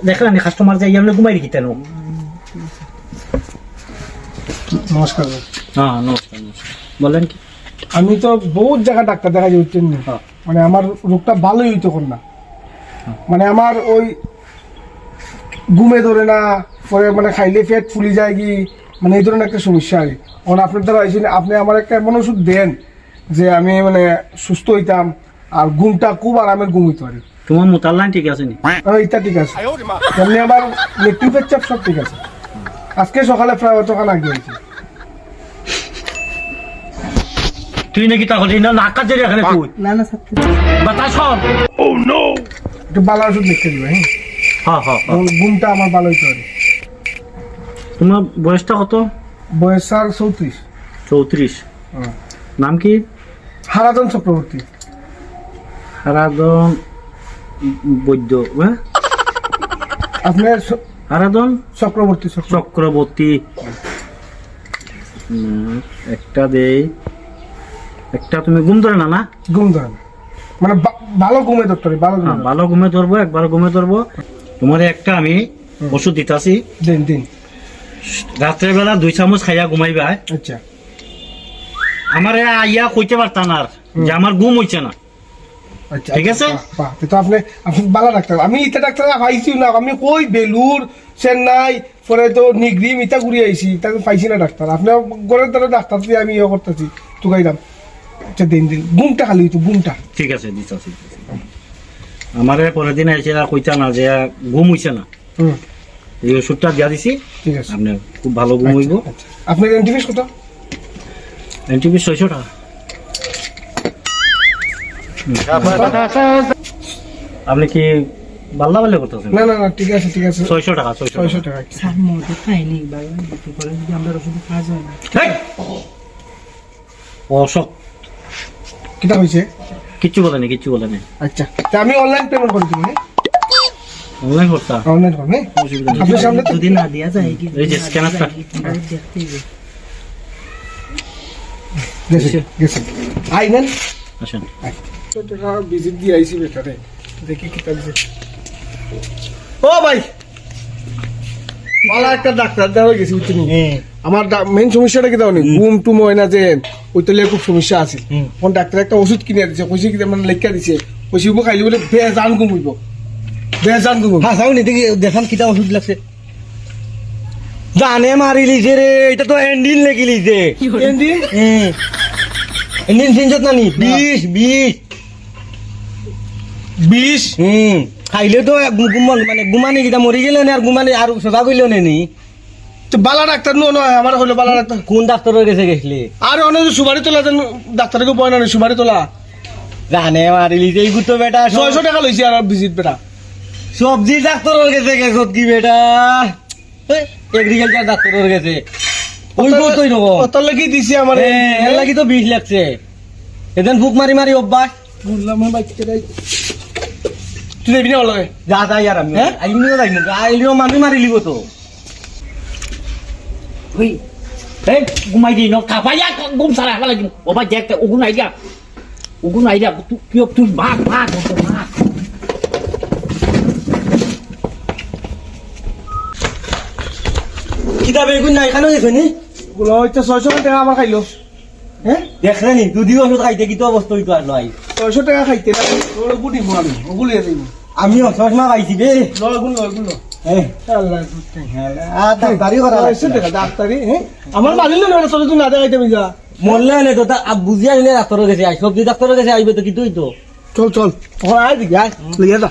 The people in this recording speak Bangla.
দেখলাম কাস্টমার যাই আমরা ঘুমাই রেখি তেন। নমস্কার। হ্যাঁ নমস্কার নমস্কার, বলেন কি? আমি তো বহুত জায়গা ডাক্তার দেখা যাচ্ছেন না, মানে আমার রোগটা ভালোই হইতো না, মানে আমার ওই ঘুমে ধরে না, পরে মানে খাইলে পেট ফুলি যায় কি, মানে এই ধরনের একটা সমস্যা হয়। কারণ আপনার দ্বারা হয়েছে, আপনি আমার একটা এমন ওষুধ দেন যে আমি মানে সুস্থ হইতাম আর ঘুমটা খুব আরামের ঘুম হইতে পারি। তোমার মোতার লাইন ঠিক আছে নি? এটা ঠিক আছে, এমনি আমার লেট্রিফের চাপ সব ঠিক আছে। আজকে সকালে প্রায় অতখান আগে হয়েছে। তুই নাকি তাহলে নাক কাজে এখানে তুই? না না স্যার, বাতাস হন। একটু ভালো ওষুধ লিখতে দিবে। হ্যাঁ হ্যাঁ হ্যাঁ। ঘুমটা আমার ভালো হইতে পারে। তোমার বয়সটা কত? বয়স স্যার 34। 34। নাম কি? হারাধন চক্রবর্তী। হারাধন বৈদ্য? হ্যাঁ, আপনার হারাধন চক্রবর্তী। চক্রবর্তী। একটা দেই, একটা তুমি ঘুম ধরে না? না ঘুম ধরেন, মানে ভালো ঘুমে ধরতে হবে। ভালো ঘুমে ধরবো, একবার ঘুমে ধরবো। তোমার একটা আমি ওষুধ দিতাছি, দিন দিন। রাত্রের বেলা 2 চামচ খাইয়া ঘুমাইবা। আচ্ছা, আমার আইয়া কইতে পারতাম না যে আমার ঘুম হইছে না। আচ্ছা ঠিক আছে। তো আপনি ভালো ডাক্তার। আমি ইটা ডাক্তার পাইছি না, আমি কই বেলুর, চেন্নাই, পরে তো নিগরিম ইটা ঘুরে আইছি, তাকে পাইছি না ডাক্তার। আপনার ঘরের দ্বারা ডাক্তার দিয়ে আমি ইয়ে করতেছি, টুকাইলাম। আচ্ছা দিন দিন, ঘুমটা খালি হইতো, ঘুমটা। ঠিক আছে দিতাছি। আমারে পরের দিন আইছে কইতা না যে ঘুম হইছে না, এই ওষুধটা দিয়া দিছি। ঠিক আছে, আপনি খুব ভালো ঘুম হইব। আপনার অ্যান্টিফিস কত? অ্যান্টিবিস 600 টাকা। আপনি কি বাল্লা বাল্লা করতেছেন? না না না, ঠিক আছে ঠিক আছে। 600 টাকা। 600 টাকা। স্যার মধ্যে খাইনি বাবা, বিক্রি করে যদি আমরা ওষুধ খাওয়া যায় না। অসক কিটা হয়েছে? কিচ্ছু বলেনি, কিচ্ছু বলেনি। আচ্ছা, তা আমি অনলাইন পেমেন্ট করে দিব। অনলাইন করতা? অনলাইন করবে অসুবিধা নেই। আপনার সামনে যদি না দেওয়া যায় কি, এই যে স্ক্যানারটা দেখতে হবে। গেছে আইনেন। আসেন। তো টাকা ভিজিট দিয়ে আইছি বেটারে, দেখি কি কাজে। ও ভাই, ভালো একটা ডাক্তার দেওয়া গেছি বুঝছেন। আমার মেইন সমস্যাটা কি দাও, ঘুম টুম হয় না, যে ওই তো খুব সমস্যা আছে। কোন ডাক্তার একটা ওষুধ কিনে দিছে, কইছে কি মানে লেখা দিছে, কইছে ও খাইলে বলে বেজান ঘুম হইব, বেজান ঘুম। হ্যাঁ যাও নি দেখি, দেখান কিটা ওষুধ লাগছে। জানে মারি লিছে রে, এটা তো এন্ডিন লেগে লিছে। এন্ডি এন্ডিন সিনজত নানি 20 খাইলে তো মানে গুমানি কিটা মরি গেলে আর গুমানি আর সদা কইল নি। তো বালা ডাক্তার নয় আমার হইলো বালা ডাক্তার। কোন ডাক্তারের কাছে গেছলি? আরে অনেক সুপারি তোলা দেন ডাক্তারকে বয় না, সুপারি তোলা। জানে মারি লিছে এই গুতো বেটা 600 টাকা লইছি আর ভিজিট বেটা। সবজি ডাক্তারের কাছে গেছত কি বেটা? এগ্রিকালচার ডাক্তারের কাছে ওই কতই নব কত লাগি দিছি আমারে, এর লাগি তো 20 লাগছে। এদিন ফুক মারি মারি অভ্যাস। বললাম আমি বাইকে যাই, তুই দেবি না লগে যা যা ইয়ার আমি আইনিও যাই না, আইলিও মারি মারি লিব তো। ওই এই ঘুমাই দি ন খাবাইয়া ঘুম সারা হলা লাগি। ও ভাই দেখতে ওগুন আইডিয়া, তুই ভাগ ভাগ ভাগ। কিতাব এগুন না এখানে গেছে নি? গুলো হচ্ছে 600 টাকা আমার খাইলো। হ্যাঁ দেখলে নি দুদি ওষুধ খাইতে কি তো অবস্থা হইতো আর লয়। 600 টাকা খাইতে না, ওগুলো গুটি মারি, ওগুলো এসে আমিও চশমা পাইছি রে। গুলো হ্যাঁ আল্লাহ ডাক্তারি করা ডাক্তারি। হ্যাঁ আমার মানিল না, চলে তুই না দেখাইতে যা মরলে নে তো বুঝিয়া নিলে ডাক্তারের কাছে আই, সবজি ডাক্তারের কাছে আইবে তো কি তুই তো চল চল, আয় দিকে আয় লিয়ে যা।